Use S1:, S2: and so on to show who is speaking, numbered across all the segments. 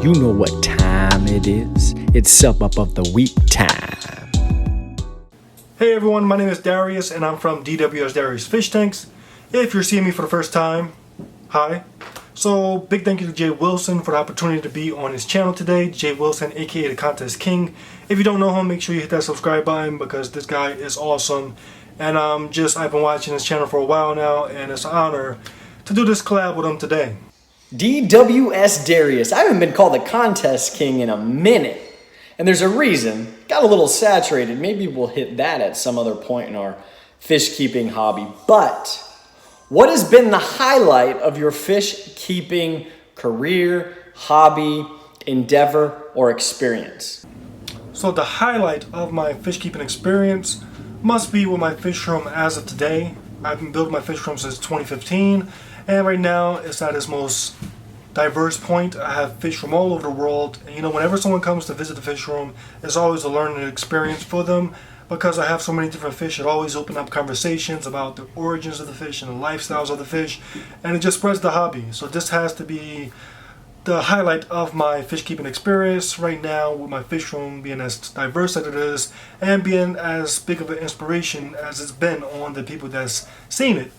S1: You know what time it is. It's sub up of the week time.
S2: Hey everyone, my name is Darius and I'm from DWS Darius Fish Tanks. If you're seeing me for the first time, hi. So big thank you to Jay Wilson for the opportunity to be on his channel today. Jay Wilson, aka the Contest King. If you don't know him, make sure you hit that subscribe button because this guy is awesome. And I've been watching his channel for a while now and it's an honor to do this collab with him today.
S3: DWS Darius. I haven't been called the Contest King in a minute. And there's a reason. Got a little saturated. Maybe we'll hit that at some other point in our fish keeping hobby. But what has been the highlight of your fish keeping career, hobby, endeavor, or experience?
S2: So the highlight of my fish keeping experience must be with my fish room as of today. I've been building my fish room since 2015. And right now, it's at its most diverse point. I have fish from all over the world. And, whenever someone comes to visit the fish room, it's always a learning experience for them because I have so many different fish. It always opens up conversations about the origins of the fish and the lifestyles of the fish, and it just spreads the hobby. So this has to be the highlight of my fish keeping experience right now, with my fish room being as diverse as it is and being as big of an inspiration as it's been on the people that's seen it.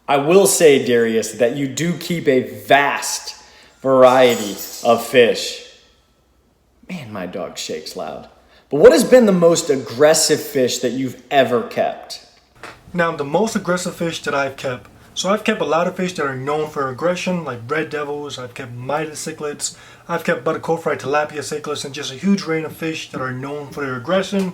S3: I will say, Darius, that you do keep a vast variety of fish. Man, my dog shakes loud. But what has been the most aggressive fish that you've ever kept?
S2: Now, the most aggressive fish that I've kept. So I've kept a lot of fish that are known for aggression, like red devils. I've kept mitred cichlids. I've kept buttercofri, tilapia cichlids, and just a huge range of fish that are known for their aggression.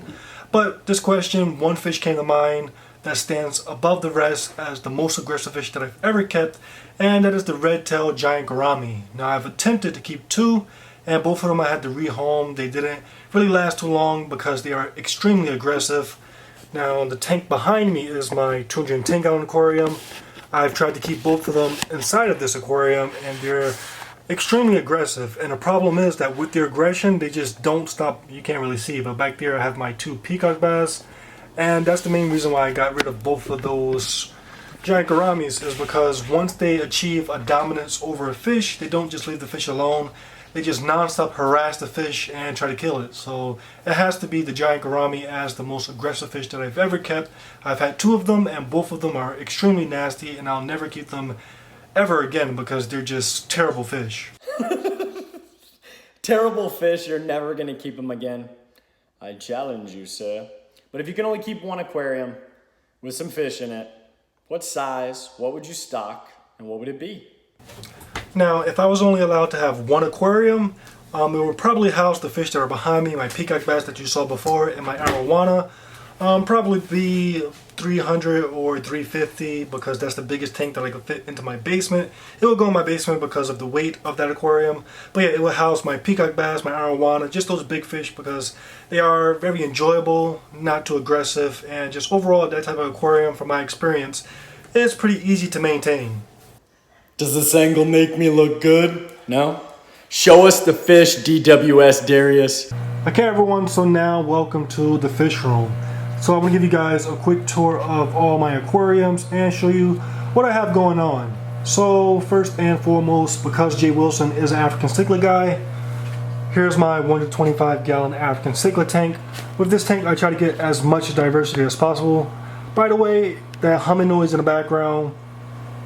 S2: But this question, one fish came to mind that stands above the rest as the most aggressive fish that I've ever kept, and that is the red-tailed giant gourami. Now I've attempted to keep two, and both of them I had to rehome. They didn't really last too long because they are extremely aggressive. Now the tank behind me is my 210-gallon aquarium. I've tried to keep both of them inside of this aquarium, and they're extremely aggressive. And the problem is that with their aggression, they just don't stop. You can't really see, but back there I have my two peacock bass. And that's the main reason why I got rid of both of those giant gouramis, is because once they achieve a dominance over a fish, they don't just leave the fish alone. They just non-stop harass the fish and try to kill it. So it has to be the giant gourami as the most aggressive fish that I've ever kept. I've had two of them and both of them are extremely nasty, and I'll never keep them ever again because they're just terrible fish.
S3: Terrible fish, you're never going to keep them again. I challenge you, sir. But if you can only keep one aquarium with some fish in it, what size, what would you stock, and what would it be?
S2: Now, if I was only allowed to have one aquarium, it would probably house the fish that are behind me, my peacock bass that you saw before, and my arowana. Probably be 300 or 350 because that's the biggest tank that I could fit into my basement. It will go in my basement because of the weight of that aquarium. But yeah, it will house my peacock bass, my arowana, just those big fish because they are very enjoyable, not too aggressive, and just overall that type of aquarium, from my experience, is pretty easy to maintain.
S3: Does this angle make me look good? No? Show us the fish, DWS Darius.
S2: Okay everyone, so now welcome to the fish room. So I'm going to give you guys a quick tour of all my aquariums and show you what I have going on. So first and foremost, because Jay Wilson is an African cichlid guy, here's my 125-gallon African cichlid tank. With this tank I try to get as much diversity as possible. By the way, that humming noise in the background,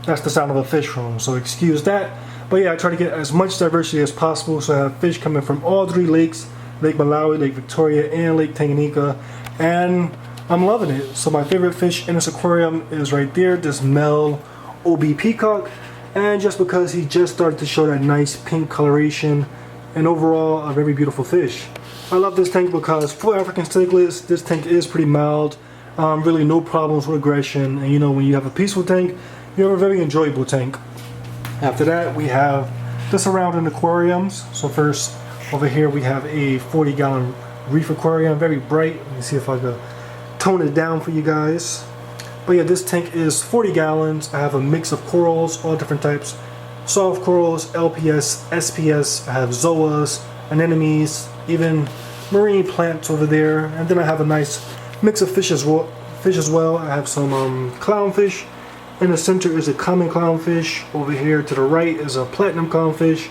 S2: that's the sound of a fish room, so excuse that. But yeah, I try to get as much diversity as possible, so I have fish coming from all three lakes, Lake Malawi, Lake Victoria, and Lake Tanganyika, and I'm loving it. So my favorite fish in this aquarium is right there, this male OB peacock, and just because he just started to show that nice pink coloration, and overall a very beautiful fish. I love this tank because for African cichlids, this tank is pretty mild, really no problems with aggression, and when you have a peaceful tank, you have a very enjoyable tank. After that, we have the surrounding aquariums. So first, over here we have a 40-gallon Reef aquarium, very bright. Let me see if I can tone it down for you guys. But yeah, this tank is 40 gallons. I have a mix of corals, all different types. Soft corals, LPS, SPS, I have zoas, anemones, even marine plants over there. And then I have a nice mix of fish as well. I have some clownfish. In the center is a common clownfish. Over here to the right is a platinum clownfish.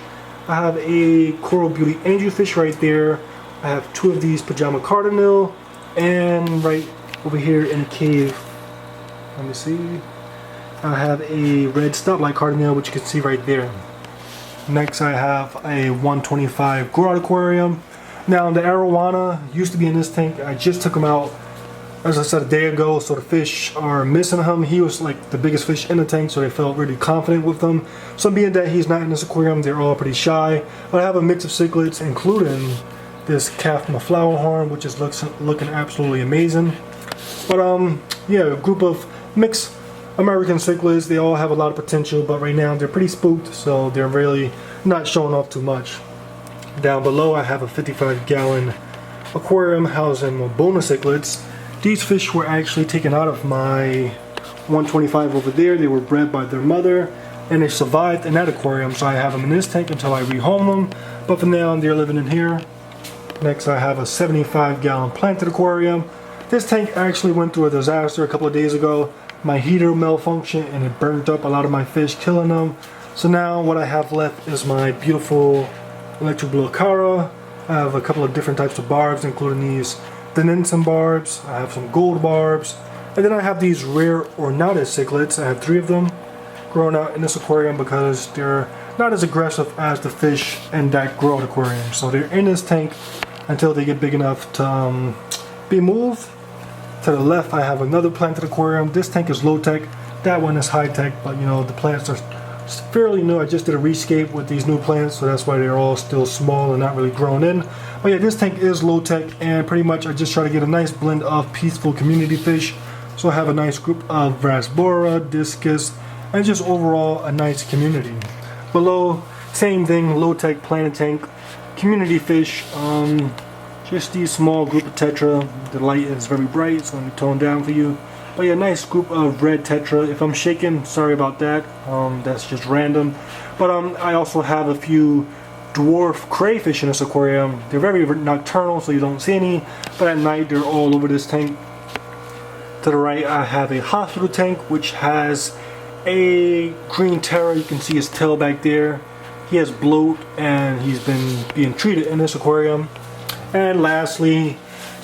S2: I have a Coral Beauty angelfish right there. I have 2 of these pajama cardinal, and right over here in the cave, let me see, I have a red stoplight cardinal, which you can see right there. Next I have a 125 grow aquarium. Now the arowana used to be in this tank. I just took him out, as I said, a day ago, so the fish are missing him. He was like the biggest fish in the tank, so they felt really confident with him. So being that he's not in this aquarium, they're all pretty shy. But I have a mix of cichlids, including this calf flower horn, which is looking absolutely amazing. But yeah, a group of mixed American cichlids. They all have a lot of potential, but right now they're pretty spooked, so they're really not showing off too much. Down below I have a 55-gallon aquarium housing bonus cichlids. These fish were actually taken out of my 125 over there. They were bred by their mother, and they survived in that aquarium, so I have them in this tank until I rehome them. But for now, they're living in here. Next, I have a 75-gallon planted aquarium. This tank actually went through a disaster a couple of days ago. My heater malfunctioned, and it burnt up a lot of my fish, killing them. So now what I have left is my beautiful electric blue cara. I have a couple of different types of barbs, including these Denenson barbs. I have some gold barbs, and then I have these rare ornatus cichlids. I have 3 of them growing out in this aquarium because they're not as aggressive as the fish in that grow out aquarium. So they're in this tank until they get big enough to be moved. To the left I have another planted aquarium. This tank is low tech, that one is high tech, but you know, the plants are fairly new. I just did a rescape with these new plants, so that's why they're all still small and not really grown in. But yeah, this tank is low tech, and pretty much I just try to get a nice blend of peaceful community fish. So I have a nice group of Rasbora, Discus, and just overall a nice community. Below, same thing, low tech planet tank, community fish, just these small group of tetra. The light is very bright, so let me tone down for you. But yeah, nice group of red tetra. If I'm shaking, sorry about that. That's just random. But I also have a few dwarf crayfish in this aquarium. They're very nocturnal, so you don't see any. But at night, they're all over this tank. To the right, I have a hospital tank, which has a green terror. You can see his tail back there. He has bloat, and he's been being treated in this aquarium. And lastly,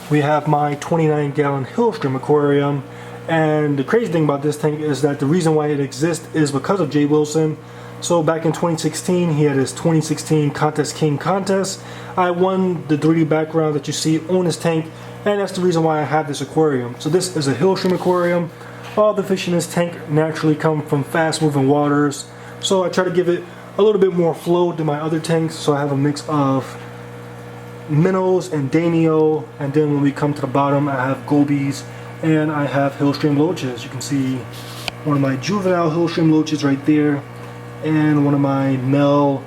S2: we have my 29-gallon Hillstrom aquarium. And the crazy thing about this tank is that the reason why it exists is because of Jay Wilson. So back in 2016, he had his 2016 Contest King contest. I won the 3D background that you see on this tank, and that's the reason why I have this aquarium. So this is a Hillstrom aquarium. All the fish in this tank naturally come from fast-moving waters. So I try to give it a little bit more flow than my other tanks. So I have a mix of minnows and danio, and then when we come to the bottom, I have gobies and I have Hillstrom loaches. You can see one of my juvenile Hillstrom loaches right there, and one of my male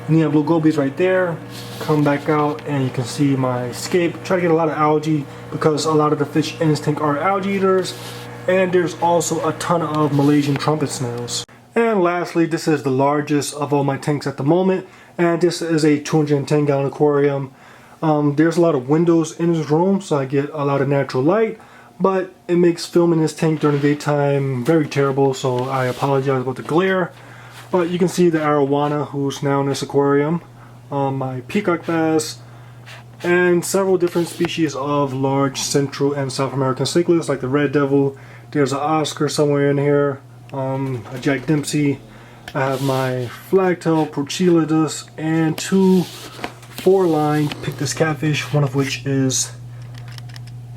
S2: neon blue gobies right there. Come back out and you can see my scape. Try to get a lot of algae because a lot of the fish in this tank are algae eaters, and there's also a ton of Malaysian trumpet snails. And lastly, this is the largest of all my tanks at the moment, and this is a 210-gallon aquarium. There's a lot of windows in this room, so I get a lot of natural light, but it makes filming this tank during the daytime very terrible, so I apologize about the glare. But you can see the arowana, who's now in this aquarium, my peacock bass, and several different species of large Central and South American cichlids, like the red devil. There's an Oscar somewhere in here, a Jack Dempsey. I have my flagtail Prochelidus and 2 4-lined Pictus catfish, one of which is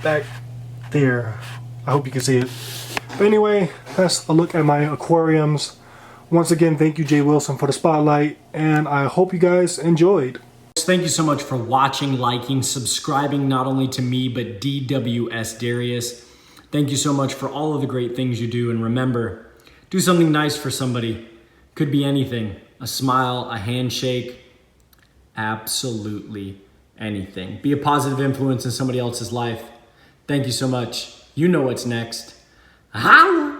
S2: back there. I hope you can see it. But anyway, that's a look at my aquariums. Once again, thank you Jay Wilson for the spotlight, and I hope you guys enjoyed.
S3: Thank you so much for watching, liking, subscribing, not only to me, but DWS Darius. Thank you so much for all of the great things you do, and remember, do something nice for somebody. Could be anything. A smile, a handshake, absolutely anything. Be a positive influence in somebody else's life. Thank you so much. You know what's next. Holla!